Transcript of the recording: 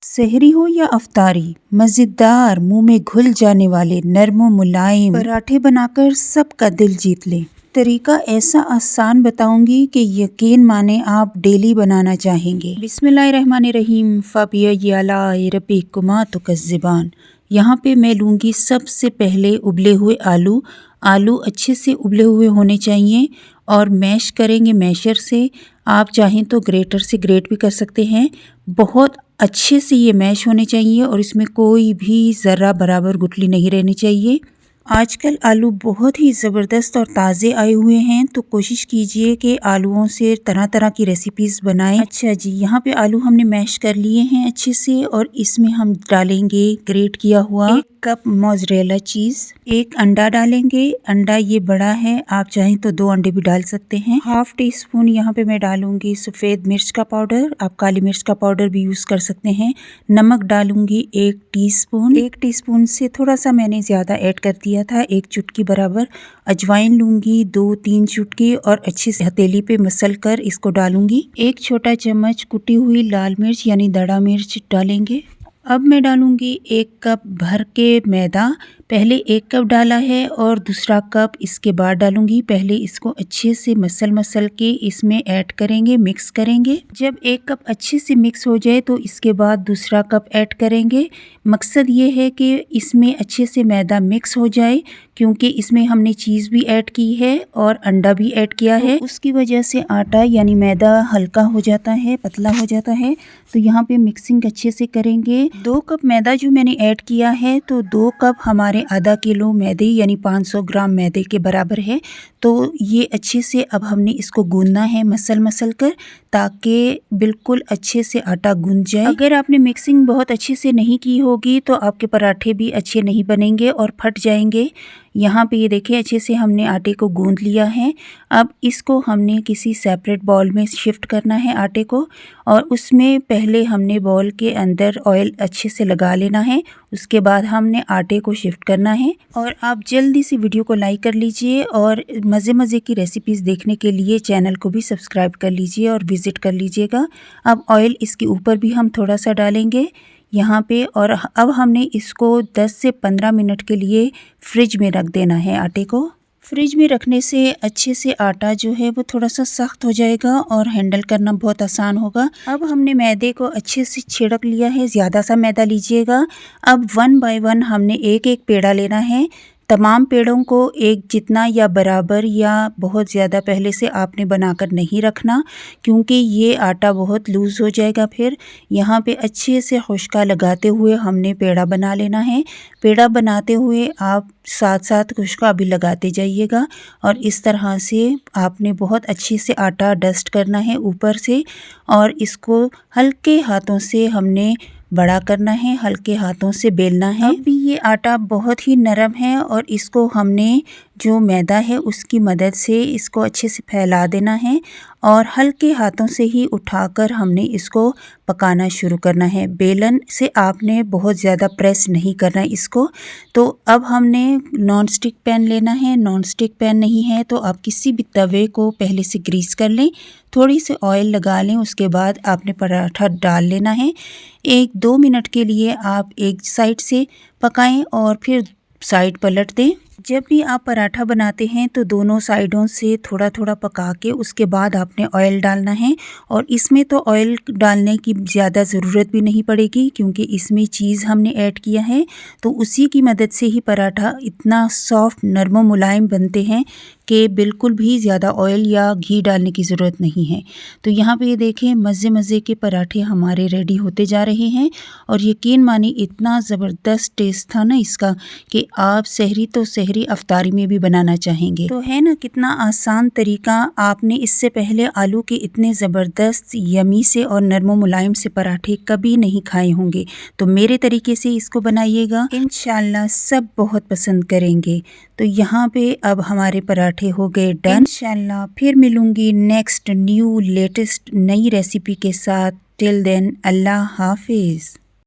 सहरी हो या अफ्तारी, मज़ेदार मुंह में घुल जाने वाले नरम मुलायम पराठे बनाकर सबका दिल जीत लें। तरीका ऐसा आसान बताऊंगी कि यकीन माने आप डेली बनाना चाहेंगे। बिस्मिल्लाहिर्रहमानिर्रहीम। फ़बिय्यला रब्बिकुमा तुकज़्ज़िबान। यहाँ पे मैं लूँगी सबसे पहले उबले हुए आलू। आलू अच्छे से उबले हुए होने चाहिए और मैश करेंगे मैशर से। आप चाहें तो ग्रेटर से ग्रेट भी कर सकते हैं। बहुत अच्छे से ये मैश होने चाहिए और इसमें कोई भी ज़रा बराबर गुठली नहीं रहनी चाहिए। आजकल आलू बहुत ही ज़बरदस्त और ताज़े आए हुए हैं, तो कोशिश कीजिए कि आलूओं से तरह तरह की रेसिपीज़ बनाएं। अच्छा जी, यहाँ पे आलू हमने मैश कर लिए हैं अच्छे से और इसमें हम डालेंगे ग्रेट किया हुआ 1 कप मोज़रेला चीज़। 1 अंडा डालेंगे। अंडा ये बड़ा है, आप चाहें तो 2 अंडे भी डाल सकते हैं। ½ टीस्पून यहाँ पे मैं डालूंगी सफ़ेद मिर्च का पाउडर। आप काली मिर्च का पाउडर भी यूज़ कर सकते हैं। नमक डालूंगी 1 टीस्पून। 1 टीस्पून से थोड़ा सा मैंने ज़्यादा ऐड कर दिया था, 1 चुटकी बराबर। अजवाइन लूँगी 2-3 चुटकी और अच्छी से हथेली पे मसल कर इसको डालूँगी। 1 छोटा चम्मच कुटी हुई लाल मिर्च यानी दड़ा मिर्च डालेंगे। अब मैं डालूँगी 1 कप भर के मैदा। पहले 1 कप डाला है और दूसरा कप इसके बाद डालूँगी। पहले इसको अच्छे से मसल के इसमें ऐड करेंगे, मिक्स करेंगे। जब 1 कप अच्छे से मिक्स हो जाए तो इसके बाद दूसरा कप ऐड करेंगे। मकसद ये है कि इसमें अच्छे से मैदा मिक्स हो जाए, क्योंकि इसमें हमने चीज़ भी ऐड की है और अंडा भी ऐड किया है। उसकी वजह से आटा यानी मैदा हल्का हो जाता है, पतला हो जाता है। तो यहाँ पे मिक्सिंग अच्छे से करेंगे। 2 कप मैदा जो मैंने ऐड किया है, तो 2 कप हमारे आधा किलो मैदे यानी 500 ग्राम मैदे के बराबर है। तो ये अच्छे से अब हमने इसको गूंदना है मसल कर, ताकि बिल्कुल अच्छे से आटा गूंद जाए। अगर आपने मिक्सिंग बहुत अच्छे से नहीं की होगी तो आपके पराठे भी अच्छे नहीं बनेंगे और फट जाएंगे। यहाँ पे ये देखिए अच्छे से हमने आटे को गूंद लिया है। अब इसको हमने किसी सेपरेट बाउल में शिफ्ट करना है आटे को, और उसमें पहले हमने बाउल के अंदर ऑयल अच्छे से लगा लेना है। उसके बाद हमने आटे को शिफ्ट करना है। और आप जल्दी से वीडियो को लाइक कर लीजिए और मज़े की रेसिपीज़ देखने के लिए चैनल को भी सब्सक्राइब कर लीजिए और विज़िट कर लीजिएगा। अब ऑयल इसके ऊपर भी हम थोड़ा सा डालेंगे यहाँ पे, और अब हमने इसको 10 से 15 मिनट के लिए फ्रिज में रख देना है आटे को। फ्रिज में रखने से अच्छे से आटा जो है वो थोड़ा सा सख्त हो जाएगा और हैंडल करना बहुत आसान होगा। अब हमने मैदे को अच्छे से छिड़क लिया है, ज़्यादा सा मैदा लीजिएगा। अब 1 बाय 1 हमने एक पेड़ा लेना है। तमाम पेड़ों को एक जितना या बराबर या बहुत ज़्यादा पहले से आपने बनाकर नहीं रखना, क्योंकि ये आटा बहुत लूज़ हो जाएगा फिर। यहाँ पे अच्छे से खुश्का लगाते हुए हमने पेड़ा बना लेना है। पेड़ा बनाते हुए आप साथ साथ खुश्का भी लगाते जाइएगा, और इस तरह से आपने बहुत अच्छे से आटा डस्ट करना है ऊपर से, और इसको हल्के हाथों से हमने बड़ा करना है, हल्के हाथों से बेलना है। अब भी ये आटा बहुत ही नरम है और इसको हमने जो मैदा है उसकी मदद से इसको अच्छे से फैला देना है, और हल्के हाथों से ही उठाकर हमने इसको पकाना शुरू करना है। बेलन से आपने बहुत ज़्यादा प्रेस नहीं करना है इसको। तो अब हमने नॉन स्टिक पैन लेना है। नॉन स्टिक पैन नहीं है तो आप किसी भी तवे को पहले से ग्रीस कर लें, थोड़ी सी ऑयल लगा लें, उसके बाद आपने पराठा डाल लेना है। 1-2 मिनट के लिए आप एक साइड से पकाएं और फिर साइड पलट दें। जब भी आप पराठा बनाते हैं तो दोनों साइडों से थोड़ा थोड़ा पका के उसके बाद आपने ऑयल डालना है। और इसमें तो ऑयल डालने की ज़्यादा ज़रूरत भी नहीं पड़ेगी, क्योंकि इसमें चीज़ हमने ऐड किया है, तो उसी की मदद से ही पराठा इतना सॉफ्ट नरम मुलायम बनते हैं कि बिल्कुल भी ज़्यादा ऑयल या घी डालने की ज़रूरत नहीं है। तो यहाँ पे ये देखें मज़े के पराठे हमारे रेडी होते जा रहे हैं, और यकीन मानिए इतना ज़बरदस्त टेस्ट था ना इसका कि आप सहरी तो सहरी अफ्तारी में भी बनाना चाहेंगे। तो है ना कितना आसान तरीका। आपने इससे पहले आलू के इतने ज़बरदस्त यमी से और नरम मुलायम से पराठे कभी नहीं खाए होंगे। तो मेरे तरीके से इसको बनाइएगा, इंशाल्लाह सब बहुत पसंद करेंगे। तो यहाँ पे अब हमारे पराठे हो गए डन। इंशाल्लाह फिर मिलूंगी नेक्स्ट न्यू लेटेस्ट नई रेसिपी के साथ। टिल देन अल्लाह हाफिज़।